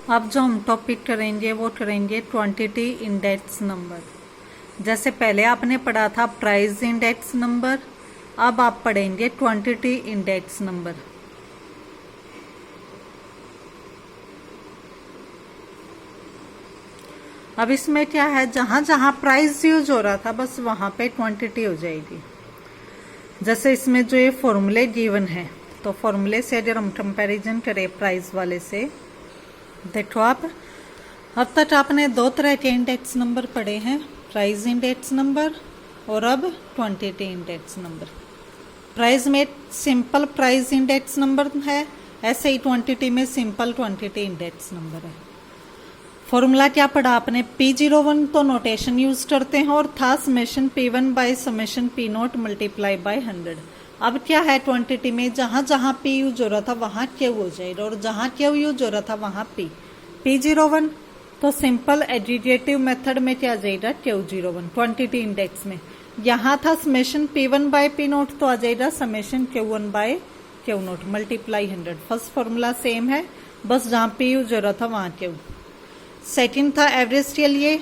अब जो हम टॉपिक करेंगे वो करेंगे क्वांटिटी इंडेक्स नंबर। जैसे पहले आपने पढ़ा था प्राइस इंडेक्स नंबर, अब आप पढ़ेंगे क्वांटिटी इंडेक्स नंबर। अब इसमें क्या है, जहां जहां प्राइस यूज हो रहा था बस वहां पे क्वांटिटी हो जाएगी। जैसे इसमें जो ये फॉर्मूले गिवन है, तो फॉर्मूले से अगर हम कंपैरिजन करें प्राइस वाले से, देखो आप अब तक आपने दो तरह के इंडेक्स नंबर पढ़े हैं, प्राइस इंडेक्स नंबर और अब क्वांटिटी इंडेक्स नंबर। प्राइस में सिंपल प्राइस इंडेक्स नंबर है, ऐसे ही क्वांटिटी में सिंपल क्वांटिटी इंडेक्स नंबर है। फॉर्मूला क्या पढ़ा आपने, P01 तो नोटेशन यूज करते हैं और था summation P1 by summation P0 multiply by 100। अब क्या है, क्वांटिटी में जहां जहां P यूज हो रहा था वहां Q हो जाएगा और जहां Q यूज हो रहा था वहां P। P01 तो सिंपल एडिटिव मेथड में क्या जाएगा, Q01 क्वांटिटी इंडेक्स में। यहाँ था समेशन P1 बाय P0 तो आ जाएगा summation Q1 by Q0 multiply 100। First formula same है, बस जहाँ P यूज हो रहा था वहां Q। सेकंड था एवरेज के लिए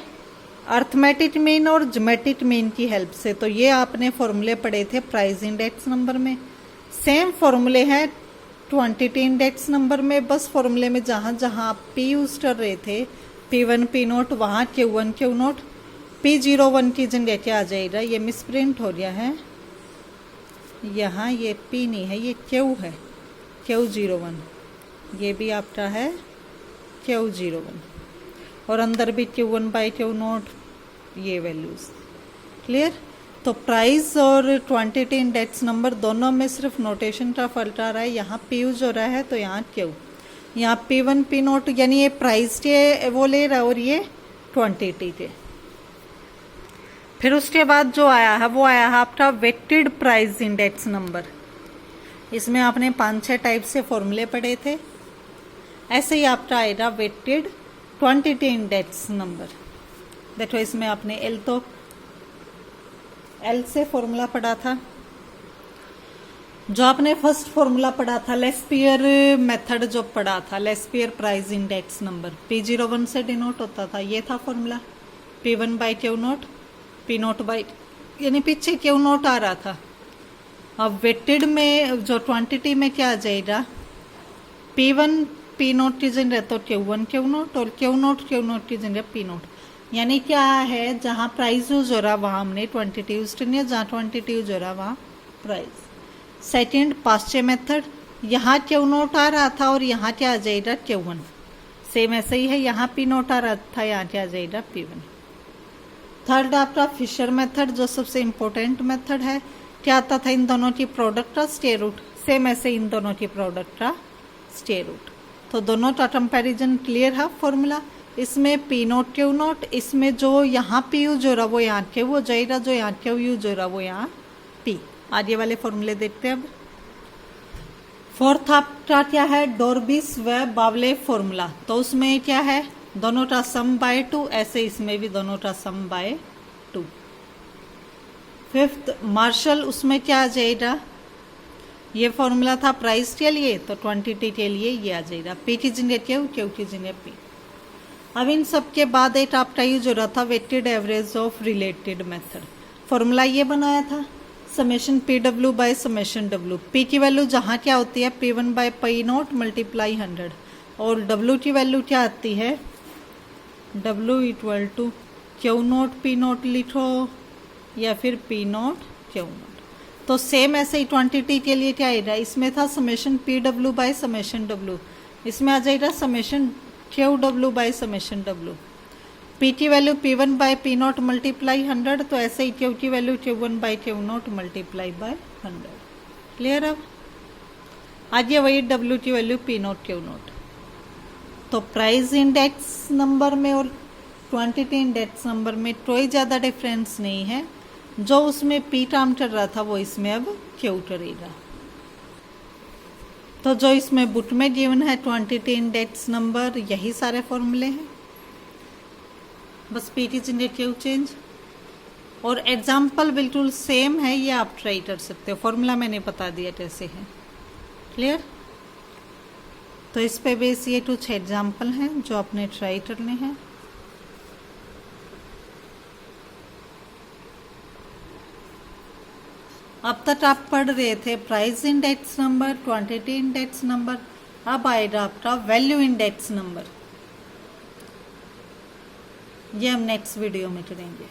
अर्थमेटिक मीन और ज्योमेट्रिक मीन की हेल्प से, तो ये आपने फॉर्मूले पढ़े थे प्राइस इंडेक्स नंबर में। सेम फॉर्मूले हैं क्वांटिटी इंडेक्स नंबर में, बस फॉर्मूले में जहां जहां आप P यूज कर रहे थे P1 P0 वहां Q1 Q0। P01 की जगह क्या आ जाएगा, ये मिसप्रिंट हो गया है, यहाँ ये P नहीं है, ये Q है, Q01, ये भी आपका है Q01 और अंदर भी Q1 बाई Q0 ये वैल्यूज। क्लियर। तो प्राइस और क्वांटिटी इंडेक्स नंबर दोनों में सिर्फ नोटेशन का फर्क आ रहा है, यहाँ P यूज हो रहा है तो यहाँ Q, यहाँ P1 P0 यानी ये प्राइस के वो ले रहा है और ये क्वांटिटी के। फिर उसके बाद जो आया है वो आया है आपका वेटेड प्राइस इंडेक्स नंबर। इसमें आपने 5-6 टाइप से फॉर्मूले पढ़े थे, ऐसे ही आपका आएगा वेटेड क्वांटिटी इंडेक्स नंबर। देखो इसमें आपने L से फॉर्मूला पढ़ा था, जो आपने फर्स्ट फॉर्मूला पढ़ा था लेस्पियर मेथड जो पढ़ा था, Laspeyres price index number P01 से डिनोट होता था, ये था formula P1 by Q0 P0 by, यानी पीछे Q0 आ रहा था। अब वेटेड में जो क्वांटिटी में क्या आ जाएगा, P1 P0 की जगह तो Q1 Q0 और Q0 की जगह P0। यानी क्या है, जहाँ प्राइस यूज हो रहा वहाँ हमने क्वांटिटी यूज करनी है, जहाँ क्वांटिटी यूज हो रहा वहाँ प्राइस। सेकंड पास्चे मेथड, यहाँ Q0 आ रहा था और यहाँ क्या आ जाएगा Q1, सेम ऐसे ही है, यहाँ P0 आ रहा था, यहाँ क्या आ जाएगा P1। थर्ड आपका फिशर मेथड जो सबसे इम्पोर्टेंट मेथड है, क्या आता था, इन दोनों की प्रोडक्ट का स्क्वायर रूट, सेम ऐसे इन दोनों की प्रोडक्ट का स्क्वायर रूट। तो दोनों का कंपैरिजन क्लियर है फॉर्मूला। इसमें P0 Q0, इसमें जो यहाँ P यूज हो रहा वो यहाँ Q हो जाएगा, जो यहाँ Q यूज हो रहा वो यहाँ P। आगे वाले फॉर्मूले देखते हैं अब। फोर्थ आपका क्या है, डॉर्बिस व बावले फॉर्मूला, तो उसमें क्या है, दोनों का सम बाय 2, ऐसे इसमें भी दोनों का सम बाय 2। फिफ्थ मार्शल, उसमें क्या आ जाएगा, ये फॉर्मूला था प्राइस के लिए, तो क्वांटिटी के लिए ये आ जाएगा P की जगह Q की जगह P। अब इन सब के बाद एक आपका यूज हो रहा था weighted average of related method. Formula ये बनाया था summation PW by summation W। P की वैल्यू जहाँ क्या होती है P1 बाय P0 मल्टीप्लाई 100 और W की वैल्यू क्या आती है, W equal to Q0 P0 लिखो या फिर P0 Q0। तो सेम ऐसे ही क्वांटिटी के लिए क्या आएगा, इसमें था summation PW by summation W, इसमें आ जाएगा summation QW by summation W। P की वैल्यू P1 बाय P0 मल्टीप्लाई 100, तो ऐसे ही Q की value Q1 by Q0 multiply by 100। Clear. अब आगे वही W की वैल्यू P0 Q0। तो प्राइस इंडेक्स नंबर में और क्वांटिटी इंडेक्स नंबर में कोई ज़्यादा डिफरेंस नहीं है, जो उसमें P टर्म चल रहा था वो इसमें अब Q करेगा। तो जो इसमें बुक में गिवन है क्वांटिटी इंडेक्स नंबर, यही सारे फॉर्मूले हैं, बस P की जगह Q चेंज। और एग्जाम्पल बिल्कुल सेम है, ये आप ट्राई कर सकते हो, फॉर्मूला मैंने बता दिया कैसे है। क्लियर। तो इस पे बेस ये कुछ एग्जाम्पल हैं जो आपने ट्राई करने हैं। अब तक आप पढ़ रहे थे price index number, quantity index number, अब आएगा आपका वैल्यू इंडेक्स नंबर। ये हम नेक्स्ट वीडियो में करेंगे।